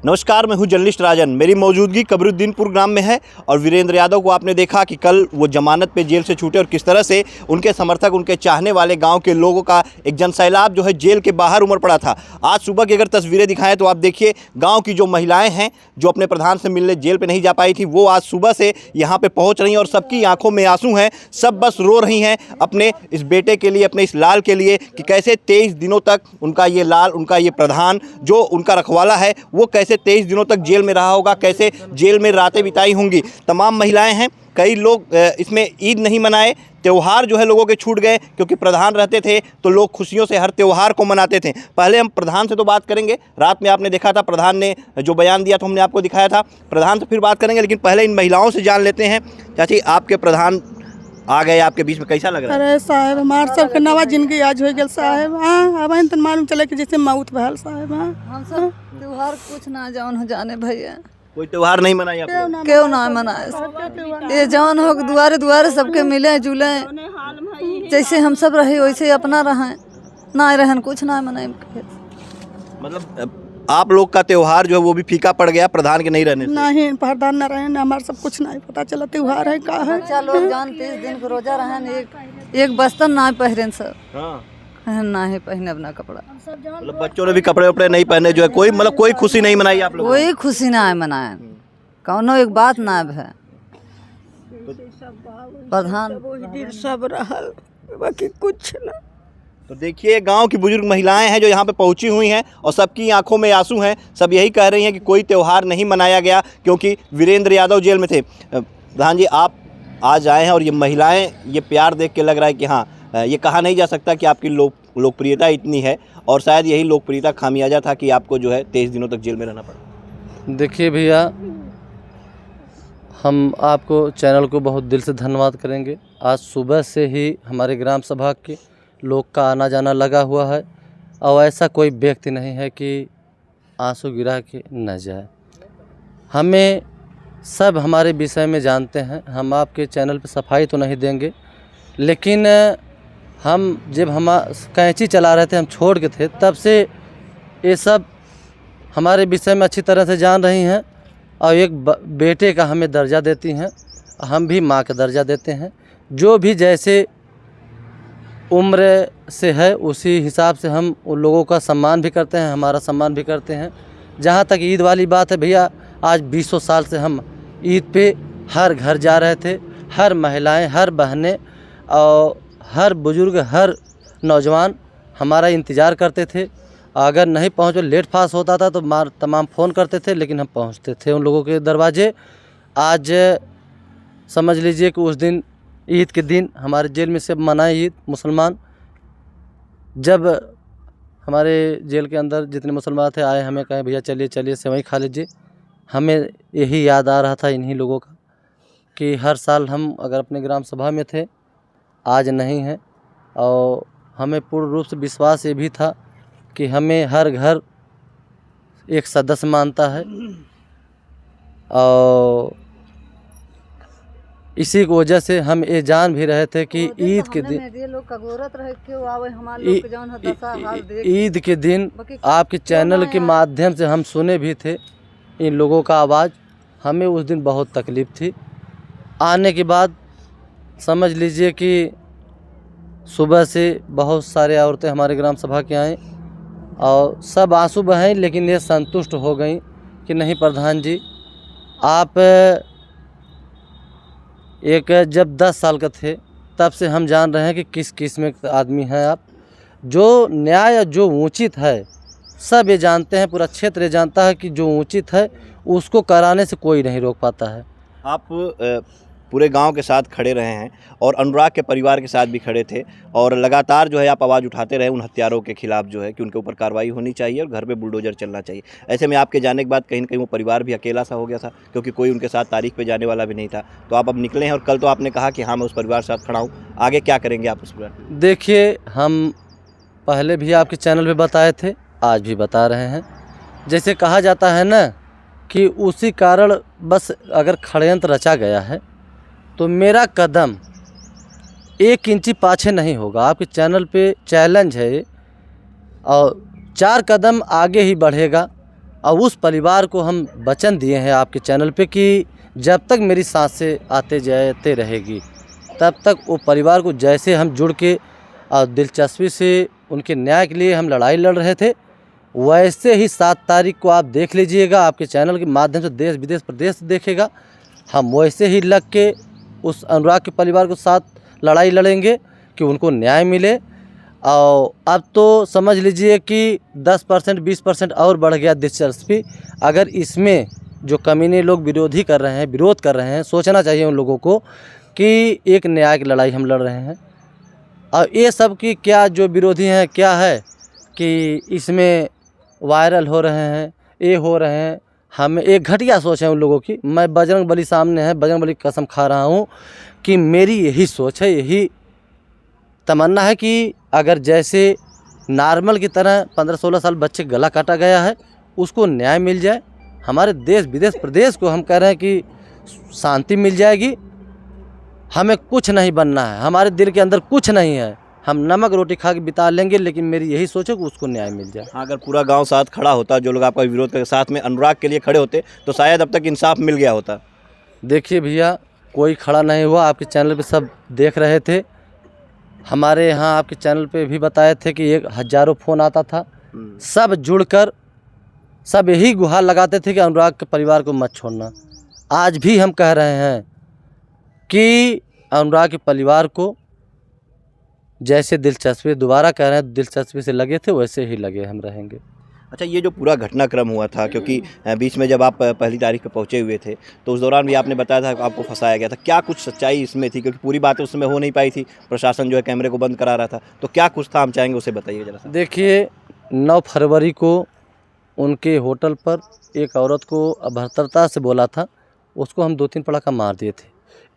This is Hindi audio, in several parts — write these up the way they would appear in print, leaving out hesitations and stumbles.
नमस्कार, मैं हूं जर्नलिस्ट राजन। मेरी मौजूदगी कबरुद्दीनपुर ग्राम में है और वीरेंद्र यादव को आपने देखा कि कल वो जमानत पे जेल से छूटे और किस तरह से उनके समर्थक, उनके चाहने वाले गांव के लोगों का एक जनसैलाब जो है जेल के बाहर उमड़ पड़ा था। आज सुबह की अगर तस्वीरें दिखाएं तो आप देखिए, गाँव की जो महिलाएँ हैं जो अपने प्रधान से मिलने जेल पर नहीं जा पाई थी, वो आज सुबह से यहाँ पर पहुँच रही हैं और सबकी आँखों में आंसू हैं। सब बस रो रही हैं अपने इस बेटे के लिए, अपने इस लाल के लिए कि कैसे 23 दिनों तक उनका ये लाल, उनका ये प्रधान जो उनका रखवाला है, वो कैसे 23 दिनों तक जेल में रहा होगा, कैसे जेल में रातें बिताई होंगी। तमाम महिलाएं हैं, कई लोग इसमें ईद नहीं मनाए, त्यौहार जो है लोगों के छूट गए क्योंकि प्रधान रहते थे तो लोग खुशियों से हर त्यौहार को मनाते थे। पहले हम प्रधान से तो बात करेंगे, रात में आपने देखा था प्रधान ने जो बयान दिया तो हमने आपको दिखाया था, प्रधान से फिर बात करेंगे, लेकिन पहले इन महिलाओं से जान लेते हैं। चाची, आपके प्रधान आ गए आपके बीच में, कैसा लग रहा है? अरे साहब, हमार सबके नवा जिंदगी आज हो गल साहब। हाँ, अब तो मालूम चले कि जैसे मौत भल साहब। हम सब त्योहार कुछ ना जौन हो जाने भैया, कोई त्यौहार नहीं मनाया आप लोग? क्यों ना मनाए। ये जौन हो दुआरे दुआरे सबके मिले जुले, जैसे हम सब रहे वैसे अपना रहें, ना रहन कुछ ना मनाए। मतलब आप लोग का त्यौहार जो है वो भी फीका पड़ गया प्रधान के नहीं रहने से? नहीं, प्रधान न रहे, हमारे सब कुछ नहीं पता चला त्योहार है का है। बच्चा लोग जान 30 दिन को रोजा रहन, एक बस्तर ना पहरें सब। हाँ, ना है पहने अपना कपड़ा। मतलब बच्चों ने भी कपड़े वपड़े नहीं पहने जो है, कोई मतलब कोई खुशी नहीं मनाई आप लोग? कोई खुशी ना है मनाए, कौनो एक बात ना है। प्रधान सब रहल, बाकी कुछ ना। तो देखिए, गांव की बुजुर्ग महिलाएं हैं जो यहाँ पे पहुंची हुई हैं और सबकी आंखों में आंसू हैं। सब यही कह रही हैं कि कोई त्यौहार नहीं मनाया गया क्योंकि वीरेंद्र यादव जेल में थे। प्रधान जी, आप आज आए हैं और ये महिलाएं, ये प्यार देख के लग रहा है कि हाँ, ये कहा नहीं जा सकता कि आपकी लोकप्रियता इतनी है और शायद यही लोकप्रियता खामियाजा था कि आपको जो है 23 दिनों तक जेल में रहना पड़ा। देखिए भैया, हम आपको चैनल को बहुत दिल से धन्यवाद करेंगे। आज सुबह से ही हमारे ग्राम सभा के लोग का आना जाना लगा हुआ है और ऐसा कोई व्यक्ति नहीं है कि आंसू गिरा के न जाए। हमें सब हमारे विषय में जानते हैं। हम आपके चैनल पर सफाई तो नहीं देंगे, लेकिन हम जब हम कैंची चला रहे थे, हम छोड़ के थे, तब से ये सब हमारे विषय में अच्छी तरह से जान रही हैं और एक बेटे का हमें दर्जा देती हैं, हम भी माँ का दर्जा देते हैं। जो भी जैसे उम्र से है उसी हिसाब से हम उन लोगों का सम्मान भी करते हैं, हमारा सम्मान भी करते हैं। जहाँ तक ईद वाली बात है भैया, आज 20 साल से हम ईद पे हर घर जा रहे थे। हर महिलाएं, हर बहनें और हर बुजुर्ग, हर नौजवान हमारा इंतज़ार करते थे। अगर नहीं पहुँचो, लेट फास्ट होता था तो तमाम फ़ोन करते थे, लेकिन हम पहुँचते थे उन लोगों के दरवाजे। आज समझ लीजिए कि उस दिन, ईद के दिन, हमारे जेल में से मनाए ईद मुसलमान। जब हमारे जेल के अंदर जितने मुसलमान थे आए, हमें कहे भैया चलिए चलिए सेवई खा लीजिए। हमें यही याद आ रहा था इन्हीं लोगों का कि हर साल हम अगर अपने ग्राम सभा में थे, आज नहीं हैं। और हमें पूर्ण रूप से विश्वास ये भी था कि हमें हर घर एक सदस्य मानता है और इसी की वजह से हम ये जान भी रहे थे कि ईद के दिन, ईद के दिन आपके चैनल के माध्यम से हम सुने भी थे इन लोगों का आवाज़। हमें उस दिन बहुत तकलीफ़ थी। आने के बाद समझ लीजिए कि सुबह से बहुत सारे औरतें हमारे ग्राम सभा के आए और सब आंसू बहाएं, लेकिन ये संतुष्ट हो गई कि नहीं प्रधान जी, आप एक जब 10 साल का थे तब से हम जान रहे हैं कि किस किस्म के आदमी हैं आप। जो न्याय, जो उचित है, सब ये जानते हैं, पूरा क्षेत्र ये जानता है कि जो उचित है उसको कराने से कोई नहीं रोक पाता है। आप पूरे गांव के साथ खड़े रहे हैं और अनुराग के परिवार के साथ भी खड़े थे और लगातार जो है आप आवाज़ उठाते रहे उन हत्यारों के खिलाफ जो है कि उनके ऊपर कार्रवाई होनी चाहिए और घर पे बुलडोजर चलना चाहिए। ऐसे में आपके जाने के बाद कहीं न कहीं वो परिवार भी अकेला सा हो गया था क्योंकि कोई उनके साथ तारीख पे जाने वाला भी नहीं था। तो आप अब निकले हैं और कल तो आपने कहा कि हाँ, मैं उस परिवार के साथ खड़ा हूँ, आगे क्या करेंगे आप उस पर? देखिए, हम पहले भी आपके चैनल पर बताए थे, आज भी बता रहे हैं। जैसे कहा जाता है ना कि उसी कारण बस अगर षड्यंत्र रचा गया है तो मेरा कदम 1 इंची पाछे नहीं होगा। आपके चैनल पे चैलेंज है और 4 कदम आगे ही बढ़ेगा। और उस परिवार को हम वचन दिए हैं आपके चैनल पे कि जब तक मेरी सांसें आते जाते रहेगी तब तक वो परिवार को जैसे हम जुड़ के और दिलचस्पी से उनके न्याय के लिए हम लड़ाई लड़ रहे थे, वैसे ही 7 तारीख को आप देख लीजिएगा, आपके चैनल के माध्यम से देश विदेश प्रदेश देखेगा। हम वैसे ही लग के उस अनुराग के परिवार को साथ लड़ाई लड़ेंगे कि उनको न्याय मिले। और अब तो समझ लीजिए कि 10% 20% और बढ़ गया दिलचस्पी। अगर इसमें जो कमीने लोग विरोध कर रहे हैं, सोचना चाहिए उन लोगों को कि एक न्याय की लड़ाई हम लड़ रहे हैं। और ये सब की क्या जो विरोधी हैं क्या है कि इसमें वायरल हो रहे हैं, ये हो रहे हैं, हमें एक घटिया सोच है उन लोगों की। मैं बजरंगबली सामने है, बजरंगबली की कसम खा रहा हूँ कि मेरी यही सोच है, यही तमन्ना है कि अगर जैसे नॉर्मल की तरह 15-16 साल बच्चे गला काटा गया है उसको न्याय मिल जाए। हमारे देश विदेश प्रदेश को हम कह रहे हैं कि शांति मिल जाएगी। हमें कुछ नहीं बनना है, हमारे दिल के अंदर कुछ नहीं है, हम नमक रोटी खा के बिता लेंगे, लेकिन मेरी यही सोच है कि उसको न्याय मिल जाए। हाँ, अगर पूरा गांव साथ खड़ा होता, जो लोग आपका विरोध करके साथ में अनुराग के लिए खड़े होते तो शायद अब तक इंसाफ मिल गया होता। देखिए भैया, कोई खड़ा नहीं हुआ, आपके चैनल पे सब देख रहे थे। हमारे यहाँ आपके चैनल पे भी बताए थे कि हज़ारों फ़ोन आता था, सब जुड़कर सब यही गुहार लगाते थे कि अनुराग के परिवार को मत छोड़ना। आज भी हम कह रहे हैं कि अनुराग के परिवार को जैसे दिलचस्पी, दोबारा कह रहे हैं, दिलचस्पी से लगे थे वैसे ही लगे हम रहेंगे। अच्छा, ये जो पूरा घटनाक्रम हुआ था, क्योंकि बीच में जब आप पहली तारीख पे पहुंचे हुए थे तो उस दौरान भी आपने बताया था कि आपको फंसाया गया था, क्या कुछ सच्चाई इसमें थी? क्योंकि पूरी बातें उस समय हो नहीं पाई थी, प्रशासन जो है कैमरे को बंद करा रहा था, तो क्या कुछ था, हम चाहेंगे उसे बताइए जरा सा। देखिए, 9 फरवरी को उनके होटल पर एक औरत को अभद्रता से बोला था, उसको हम 2-3 पड़ाका मार दिए थे।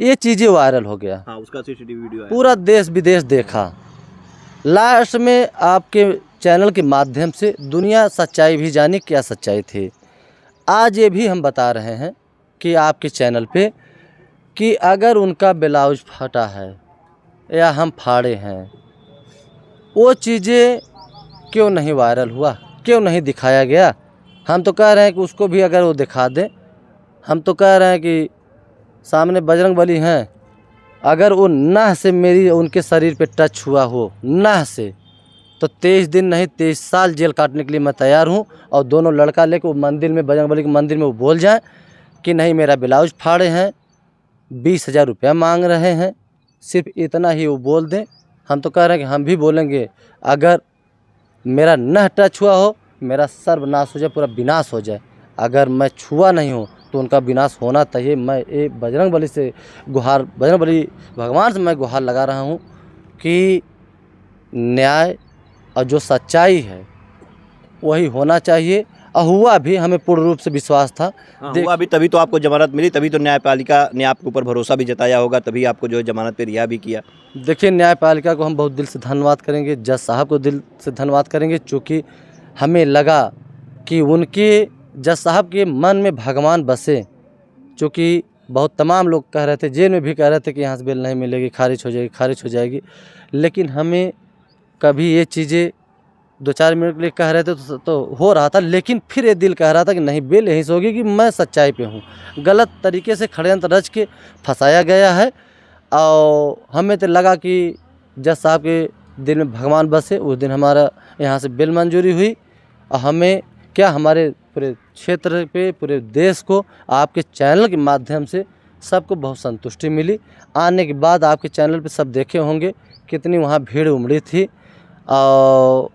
ये चीज़ें वायरल हो गया। हाँ, उसका सीसीटीवी वीडियो है, पूरा देश विदेश देखा। लास्ट में आपके चैनल के माध्यम से दुनिया सच्चाई भी जानी क्या सच्चाई थी। आज ये भी हम बता रहे हैं कि आपके चैनल पे कि अगर उनका ब्लाउज फटा है या हम फाड़े हैं, वो चीज़ें क्यों नहीं वायरल हुआ, क्यों नहीं दिखाया गया? हम तो कह रहे हैं कि उसको भी अगर वो दिखा दें। हम तो कह रहे हैं कि सामने बजरंगबली हैं, अगर वो नह से मेरी उनके शरीर पे टच हुआ हो, नह से, तो 23 दिन नहीं 23 साल जेल काटने के लिए मैं तैयार हूँ। और दोनों लड़का लेकर वो मंदिर में, बजरंगबली के मंदिर में वो बोल जाएं कि नहीं मेरा ब्लाउज फाड़े हैं, 20,000 रुपया मांग रहे हैं, सिर्फ इतना ही वो बोल दें। हम तो कह रहे हैं कि हम भी बोलेंगे, अगर मेरा नह टच हुआ हो, मेरा सर्वनाश हो जाए, पूरा विनाश हो जाए। अगर मैं छुआ नहीं हूँ तो उनका विनाश होना चाहिए। मैं ये बजरंगबली से गुहार, बजरंगबली भगवान से मैं गुहार लगा रहा हूँ कि न्याय और जो सच्चाई है वही होना चाहिए। और हुआ भी, हमें पूर्ण रूप से विश्वास था। हुआ भी, तभी तो आपको जमानत मिली, तभी तो न्यायपालिका ने आपके ऊपर भरोसा भी जताया होगा, तभी आपको जो है जमानत पे रिहा भी किया। देखिए, न्यायपालिका को हम बहुत दिल से धन्यवाद करेंगे, जज साहब को दिल से धन्यवाद करेंगे, चूँकि हमें लगा कि उनके जज साहब के मन में भगवान बसे। चूँकि बहुत तमाम लोग कह रहे थे, जेल में भी कह रहे थे कि यहाँ से बेल नहीं मिलेगी, खारिज हो जाएगी, खारिज हो जाएगी, लेकिन हमें कभी ये चीज़ें 2-4 मिनट के लिए कह रहे थे तो हो रहा था, लेकिन फिर ये दिल कह रहा था कि नहीं, बेल यहीं से होगी कि मैं सच्चाई पे हूँ। गलत तरीके से षड्यंत्र रच के फंसाया गया है। और हमें तो लगा कि जज साहब के दिल में भगवान बसे, उस दिन हमारा यहाँ से बेल मंजूरी हुई। और हमें क्या, हमारे पूरे क्षेत्र पे, पूरे देश को आपके चैनल के माध्यम से सबको बहुत संतुष्टि मिली। आने के बाद आपके चैनल पे सब देखे होंगे कितनी वहाँ भीड़ उमड़ी थी। और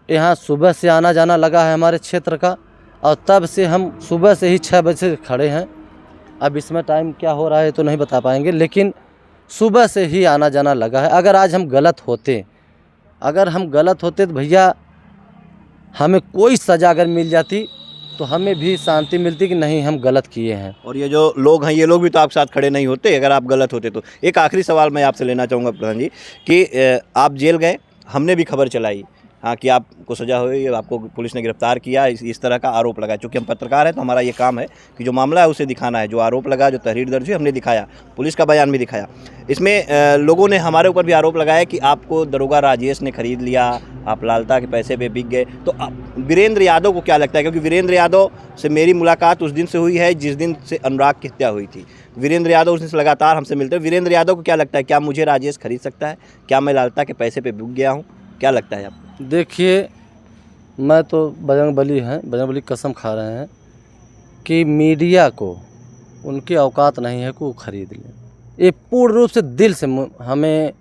यहाँ सुबह से आना जाना लगा है हमारे क्षेत्र का, और तब से हम सुबह से ही 6 बजे से खड़े हैं। अब इसमें टाइम क्या हो रहा है तो नहीं बता पाएंगे, लेकिन सुबह से ही आना जाना लगा है। अगर आज हम गलत होते, तो भैया हमें कोई सज़ा अगर मिल जाती तो हमें भी शांति मिलती कि नहीं, हम गलत किए हैं। और ये जो लोग हैं, ये लोग भी तो आपके साथ खड़े नहीं होते अगर आप गलत होते तो। एक आखिरी सवाल मैं आपसे लेना चाहूँगा प्रधान जी कि आप जेल गए, हमने भी खबर चलाई हाँ कि आपको सजा हुई, आपको पुलिस ने गिरफ्तार किया, इस तरह का आरोप लगा। चूँकि हम पत्रकार हैं तो हमारा ये काम है कि जो मामला है उसे दिखाना है, जो आरोप लगा, जो तहरीर दर्ज हुई हमने दिखाया, पुलिस का बयान भी दिखाया। इसमें लोगों ने हमारे ऊपर भी आरोप लगाया कि आपको दरोगा राजेश ने खरीद लिया, आप लालता के पैसे पे बिक गए। तो वीरेंद्र यादव को क्या लगता है? क्योंकि वीरेंद्र यादव से मेरी मुलाकात उस दिन से हुई है जिस दिन से अनुराग की हत्या हुई थी। वीरेंद्र यादव उस दिन से लगातार हमसे मिलते हैं। वीरेंद्र यादव को क्या लगता है, क्या मुझे राजेश खरीद सकता है? क्या मैं लालता के पैसे पे बिक गया हूँ? क्या लगता है आपको? देखिए, मैं तो बजरंगबली कसम खा रहे हैं कि मीडिया को उनकी औकात नहीं है कि वो खरीद लें। ये पूर्ण रूप से दिल से हमें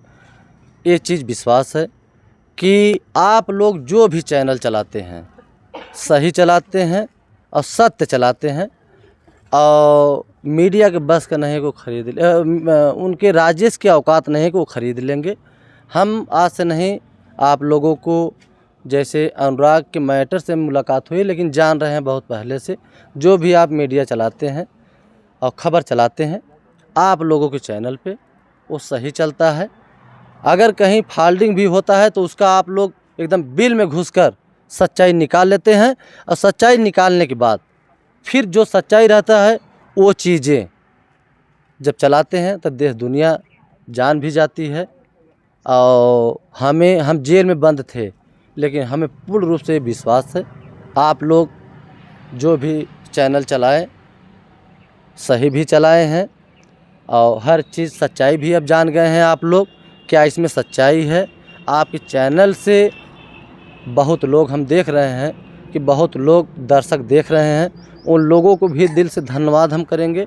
ये चीज़ विश्वास है कि आप लोग जो भी चैनल चलाते हैं सही चलाते हैं और सत्य चलाते हैं, और मीडिया के बस का नहीं है कि वो खरीद ले, उनके राजेश की औकात नहीं है कि वो खरीद लेंगे। हम आज से नहीं, आप लोगों को जैसे अनुराग के मैटर से मुलाकात हुई, लेकिन जान रहे हैं बहुत पहले से। जो भी आप मीडिया चलाते हैं और ख़बर चलाते हैं, आप लोगों के चैनल पे वो सही चलता है। अगर कहीं फॉल्टिंग भी होता है तो उसका आप लोग एकदम बिल में घुसकर सच्चाई निकाल लेते हैं, और सच्चाई निकालने के बाद फिर जो सच्चाई रहता है वो चीज़ें जब चलाते हैं तब देश दुनिया जान भी जाती है। और हम जेल में बंद थे, लेकिन हमें पूर्ण रूप से विश्वास है आप लोग जो भी चैनल चलाएं सही भी चलाए हैं, और हर चीज़ सच्चाई भी अब जान गए हैं आप लोग क्या इसमें सच्चाई है। आपके चैनल से बहुत लोग हम देख रहे हैं कि बहुत लोग दर्शक देख रहे हैं, उन लोगों को भी दिल से धन्यवाद हम करेंगे।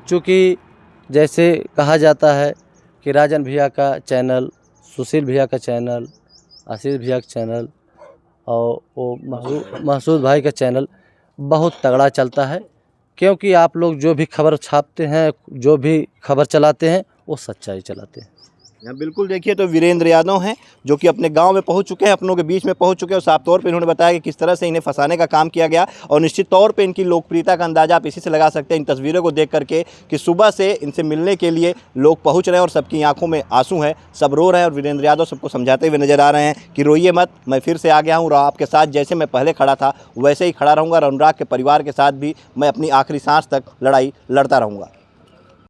क्योंकि जैसे कहा जाता है कि राजन भैया का चैनल, सुशील भैया का चैनल, आशीष भैया का चैनल और वो महसूद भाई का चैनल बहुत तगड़ा चलता है, क्योंकि आप लोग जो भी खबर छापते हैं, जो भी खबर चलाते हैं, वो सच्चाई चलाते हैं। बिल्कुल, देखिए तो वीरेंद्र यादव हैं जो कि अपने गांव में पहुंच चुके हैं, अपनों के बीच में पहुंच चुके हैं, और साफ तौर पे इन्होंने बताया कि किस तरह से इन्हें फंसाने का काम किया गया। और निश्चित तौर पे इनकी लोकप्रियता का अंदाज़ा आप इसी से लगा सकते हैं इन तस्वीरों को देख करके कि सुबह से इनसे मिलने के लिए लोग पहुँच रहे हैं और सबकी आंखों में आंसू हैं, सब रो रहे हैं। और वीरेंद्र यादव सबको समझाते हुए नजर आ रहे हैं कि रोइए मत, मैं फिर से आ गया हूँ और आपके साथ जैसे मैं पहले खड़ा था वैसे ही खड़ा रहूँगा, और अनुराग के परिवार के साथ भी मैं अपनी आखिरी सांस तक लड़ाई लड़ता रहूँगा।